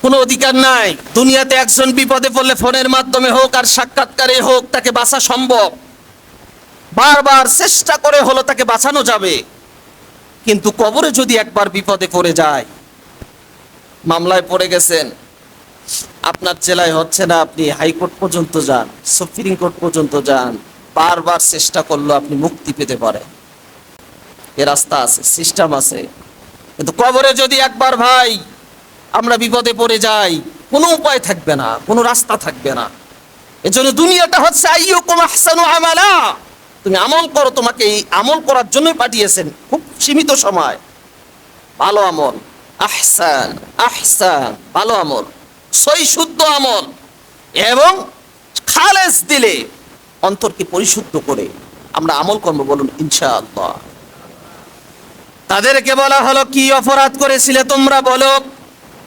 কোনো অধিকার নাই। দুনিয়াতে একজন বিপদে পড়লে ফোনের মাধ্যমে হোক আর সাক্ষাৎকারে হোক তাকে বাঁচা সম্ভব, বারবার চেষ্টা করে হলো তাকে বাঁচানো যাবে। কিন্তু কবরে যদি একবার বিপদে পড়ে যায়, মামলায় পড়ে গেছেন, আপনার জেলায় হচ্ছে না, আপনি হাইকোর্ট পর্যন্ত যান, সুপ্রিম কোর্ট পর্যন্ত যান, বারবার চেষ্টা করলেও আপনি মুক্তি পেতে পারেন। এ রাস্তা আছে, সিস্টেম আছে। কিন্তু কবরে যদি একবার ভাই আমরা বিপদে পড়ে যাই, কোনো উপায় থাকবে না, কোনো রাস্তা থাকবে না। এজন্য দুনিয়াটা হচ্ছে আইয়ুকুম আহসানু আমালা, তুমি আমল করো, তোমাকে এই আমল করার জন্যই পাঠিয়েছেন, খুব সীমিত সময়। ভালো আমল, আহসান আহসান, ভালো আমল, সই শুদ্ধ আমল, এবং খালেস দিলে অন্তরকে পরিশুদ্ধ করে আমরা আমল করবো, বলুন ইনশাআল্লাহ। তাদেরকে বলা হলো কি অপরাধ করেছিলে তোমরা বলো।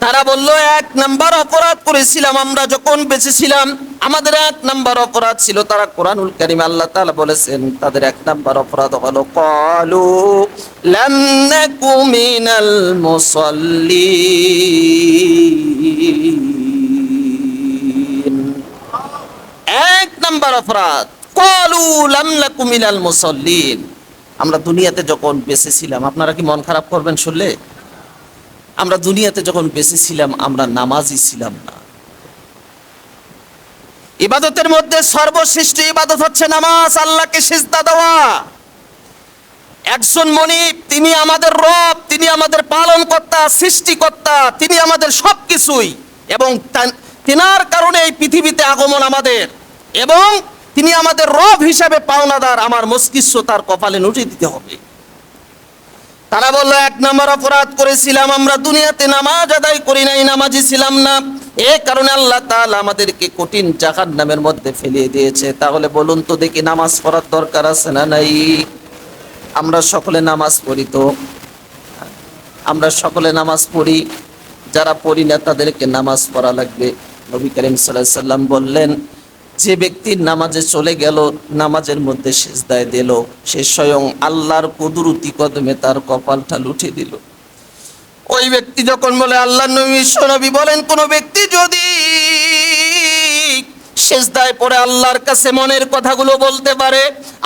তারা বলল, 1 নাম্বার অপরাধ করেছিলাম আমরা যখন বেঁচে ছিলাম, আমাদের 1 নাম্বার অপরাধ ছিল, তারা কোরআনুল কারীমে আল্লাহ তাআলা বলেছেন তাদের 1 নাম্বার অপরাধ হলো ক্বালু লাম নাকু মিনাল মুসাল্লিন। 1 নাম্বার অপরাধ ক্বালু লাম নাকু মিনাল মুসাল্লিন। আমরা দুনিয়াতে যখন বেঁচে ছিলাম, আপনারা কি মন খারাপ করবেন শুনলে? আমরা দুনিয়াতে যখন বেঁচে ছিলাম আমরা নামাজি ছিলাম না। ইবাদতের মধ্যে সর্বশ্রেষ্ঠ ইবাদত হচ্ছে নামাজ, আল্লাহকে সিজদা দেওয়া। একজন মনিব, তিনি আমাদের রব, তিনি আমাদের পালনকর্তা, সৃষ্টিকর্তা, তিনি আমাদের সবকিছুই, এবং তিনার কারণে এই পৃথিবীতে আগমন আমাদের, এবং তিনি আমাদের রব হিসাবে পাওনাদার। আমার মস্তিষ্ক তার কপালে নুটে দিতে হবে। তারা বলল, 1 নম্বর অপরাধ করেছিলাম আমরা দুনিয়াতে নামাজ আদায় করি নাই, নামাজি ছিলাম না, এই কারণে আল্লাহ তাআলা আমাদেরকে কঠিন জাহান্নামের মধ্যে ফেলিয়ে দিয়েছে। তাহলে বলুন তো দেখি, নামাজ পড়ার দরকার আছে না নাই? আমরা সকলে নামাজ পড়ি তো? আমরা সকলে নামাজ পড়ি, যারা পড়ি না তাদেরকে নামাজ পড়া লাগবে। নবী করিম সাল্লাল্লাহু আলাইহি সাল্লাম বললেন, যে ব্যক্তি নামাজে চলে গেল, নামাজের মধ্যে সিজদায় দিল, সে স্বয়ং আল্লাহর কুদরতি কদমে তার কপালটা লুটে দিল। ওই ব্যক্তি যখন বলে, আল্লাহর নবী বলেন, কোন ব্যক্তি যদি সিজদায় পড়ে আল্লাহর কাছে মনের কথাগুলো বলতে পারে,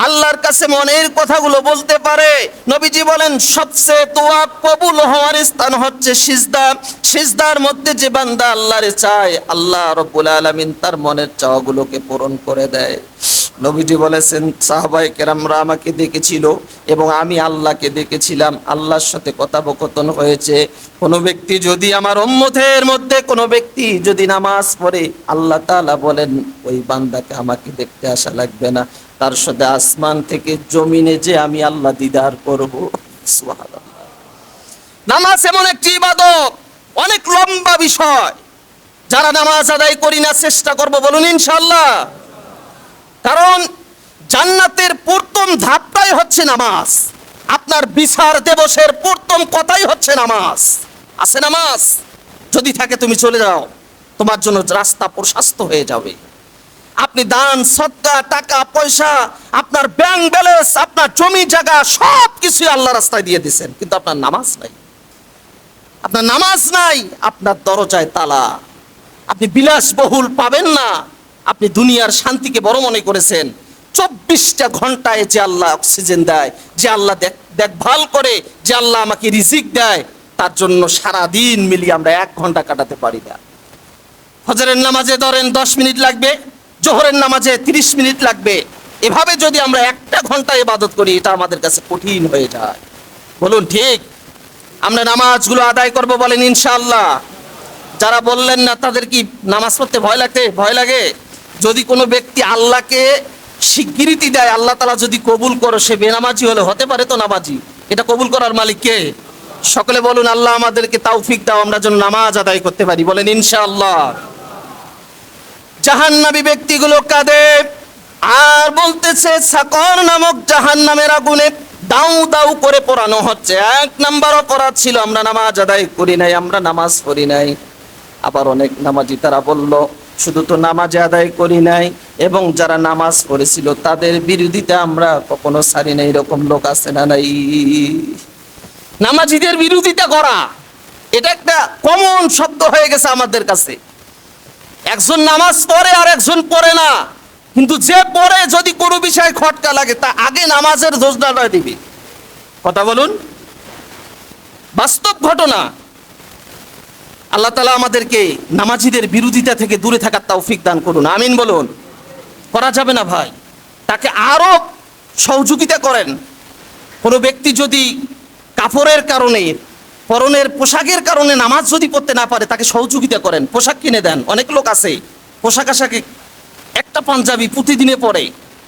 আল্লাহর কাছে মনের কথাগুলো বলতে পারে, নবীজি বলেন সবচেয়ে দোয়া কবুল হওয়ার স্থান হচ্ছে সিজদা। সিজদার মধ্যে যে বান্দা আল্লাহরে চায়, আল্লাহ রাব্বুল আলামিন তার মনের চাওয়াগুলোকে পূরণ করে দেয়। নবীজি বলেছেন, সাহাবায়ে কেরামরা আমাকে দেখেছিল এবং আমি আল্লাহকে দেখেছিলাম, আল্লাহর সাথে কথোপকথন হয়েছে। কোনো ব্যক্তি যদি আমার উম্মতের মধ্যে কোনো ব্যক্তি যদি নামাজ পড়ে, আল্লাহ তাআলা বলেন ওই বান্দাকে আমাকে দেখতে আসা লাগবে না, তার সাথে আসমান থেকে জমিনে যে আমি আল্লাহ দিদার করব। সুবহানাল্লাহ। নামাজ এমন একটি ইবাদত, অনেক লম্বা বিষয়। যারা নামাজ আদায় করি না, চেষ্টা করব, বলুন ইনশাআল্লাহ। কারণ জান্নাতের প্রথম ধাপটাই হচ্ছে নামাজ। আপনার বিচার দিবসের প্রথম কথাই হচ্ছে নামাজ। আছে নামাজ? যদি থাকে তুমি চলে যাও, তোমার জন্য রাস্তা প্রশস্ত হয়ে যাবে। আপনি দান, সদকা, টাকা পয়সা, আপনার ব্যাংক ব্যালেন্স, আপনার জমি জায়গা সব কিছু আল্লাহর রাস্তায় দিয়ে দিয়েছেন, কিন্তু আপনার নামাজ নাই। আপনার নামাজ নাই, আপনার দরজায় তালা। আপনি বিলাসবহুল পাবেন না। আপনি দুনিয়ার শান্তিকে বড় মনে করেছেন। 24টা ঘন্টায় যে আল্লাহ অক্সিজেন দেয়, যে আল্লাহ দেখভাল করে, যে আল্লাহ আমাকে রিজিক দেয়, তার জন্য সারা দিন মিলিয়ে আমরা 1 ঘন্টা কাটাতে পারি না। ফজরের নামাজে ধরেন 10 মিনিট লাগবে, জোহরের নামাজে 30 মিনিট লাগবে। এভাবে যদি আমরা 1টা ঘন্টা ইবাদত করি, এটা আমাদের কাছে কঠিন হয়ে যায়। বলুন ঠিক? আমরা নামাজগুলো আদায় করব, বলেন ইনশাআল্লাহ। যারা বললেন না, তাদের কি নামাজ পড়তে ভয় লাগে? যদি কোনো ব্যক্তি আল্লাহকে স্বীকৃতি দেয়, আল্লাহ তাআলা যদি কবুল করে, সে বেনামাজি হলে হতে পারে তো নামাজি। এটা কবুল করার মালিক কে? সকলে বলুন, আল্লাহ আমাদেরকে তৌফিক দাও, আমরা যেন নামাজ আদায় করতে পারি, বলেন ইনশাআল্লাহ। জাহান্নামী ব্যক্তিগুলো কাঁদে আর বলতেছে, সাকর নামক জাহান্নামের আগুনে দাউ দাউ করে পোড়ানো হচ্ছে। 1 নাম্বার অপরাধ ছিল আমরা নামাজ আদায় করি নাই, আমরা নামাজ পড়ি নাই। আবার অনেক নামাজি তারা বলল, শুধু তো নামাজ আদায় করি নাই, এবং যারা নামাজ পড়েছিল তাদের বিরোধিতা আমরা কখনো ছাড়ি নাই। এরকম লোক আছে না নাই? নামাজিদের বিরোধিতা করা, এটা একটা কমন শব্দ হয়ে গেছে আমাদের কাছে। একজন নামাজ পড়ে আর একজন পড়ে না, কিন্তু যে পড়ে যদি কোনো বিষয়ে খটকা লাগে তা আগে নামাজের দোষটা দিবি। কথা বলুন, বাস্তব ঘটনা। আল্লাহ তাআলা আমাদেরকে নামাজীদের বিরোধিতা থেকে দূরে থাকার তৌফিক দান করুন, আমিন বলুন। করা যাবে না ভাই, তাকে আরো সহযোগিতা করেন। কোনো ব্যক্তি যদি কাপড়ের কারণে, পরনের পোশাকের কারণে নামাজ যদি পড়তে না পারে, তাকে সহযোগিতা করেন, পোশাক কিনে দেন। অনেক লোক আছে পোশাক আশাকে একটা পাঞ্জাবি প্রতিদিনে পরে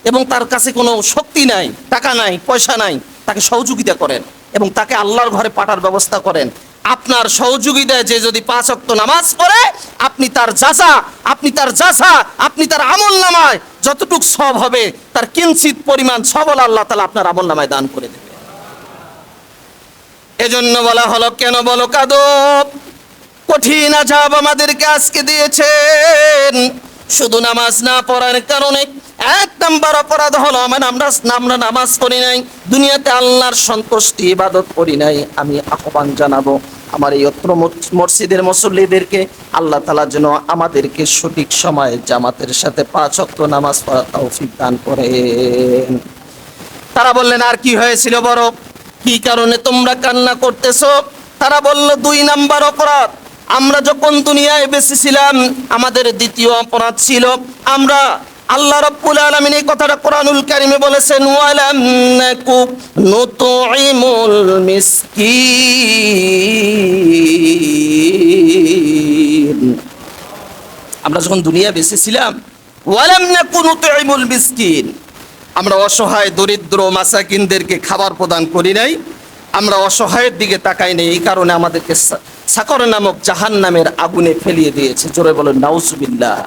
এবং তার কাছে কোনো শক্তি নাই, টাকা নাই, পয়সা নাই, তাকে সহযোগিতা করেন এবং তাকে আল্লাহর ঘরে পাঠার ব্যবস্থা করেন। আপনার সহযোগিতায় যে যদি 5 ওয়াক্ত নামাজ পড়ে, আপনি তার জাযা, আপনি তার আমল নামায় যতটুক সওয়াব হবে তার কিঞ্চিত পরিমাণ সবল আল্লাহ তাআলা আপনার আমল নামায় দান করে দেবে। এজন্য বলা হলো, কেন বলো কাঁদো, কঠিন আযাব আমাদেরকে আজকে দিয়েছেন শুধু নামাজ না পড়ার কারণে। 1 নাম্বার অপরাধ হলো আমরা নামাজ পড়ি নাই, দুনিয়াতে আল্লাহর সন্তুষ্টি ইবাদত করি নাই। আমি আহ্বান জানাবো আমার এই অত্র মসজিদের মুসল্লিদেরকে, আল্লাহ তাআলা যেন আমাদেরকে সঠিক সময়ে জামাতের সাথে 5 ওয়াক্ত নামাজ পড়ার তৌফিক দান করেন। তারা বললেন, আর কি হয়েছিল বড়, কি কারণে তোমরা কান্না করতেছো? তারা বলল, 2 নাম্বার অপরাধ, আমরা যখন দুনিয়ায় বেঁচে ছিলাম আমাদের দ্বিতীয় অপরাধ ছিল, আমরা আল্লাহ রাব্বুল আলামিন এই কথাটা কোরআনুল কারীমে বলেছেন, ওয়ালাম নাকু নুতঈমুল মিসকিন। আমরা যখন দুনিয়া বেঁচে ছিলাম, ওয়ালাম নাকু নুতঈমুল মিসকিন, আমরা অসহায় দরিদ্র মাসাকিনদেরকে খাবার প্রদান করি নাই, আমরা অসহায়ের দিকে তাকাই নাই। এই কারণে আমাদেরকে সাকর নামক জাহান্নামের আগুনে ফেলিয়ে দিয়েছে। জোরে বলেন নাউজুবিল্লাহ।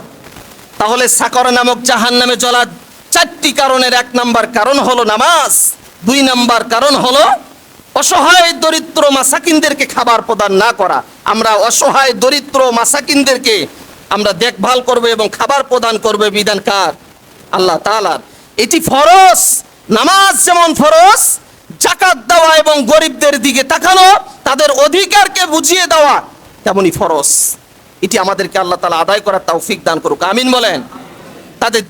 তাহলে সাকর নামক জাহান্নামে জ্বলার 4টি কারণের 1 নাম্বার কারণ হলো নামাজ, 2 নাম্বার কারণ হলো অসহায় দরিদ্র মাসাকিনদেরকে খাবার প্রদান না করা। আমরা অসহায় দরিদ্র মাসাকিনদেরকে আমরা দেখভাল করব এবং খাবার প্রদান করবে বিধান কার? আল্লাহ তাআলার। এটি ফরজ। নামাজ যেমন ফরজ, যাকাত দেওয়া এবং গরিবদের দিকে তাকানো, তাদের অধিকারকে বুঝিয়ে দেওয়া তেমনি ফরজ। এটি আমাদেরকে আল্লাহ তাআলা আদায় করার তৌফিক দান করুক, আমিন বলেন। তাদের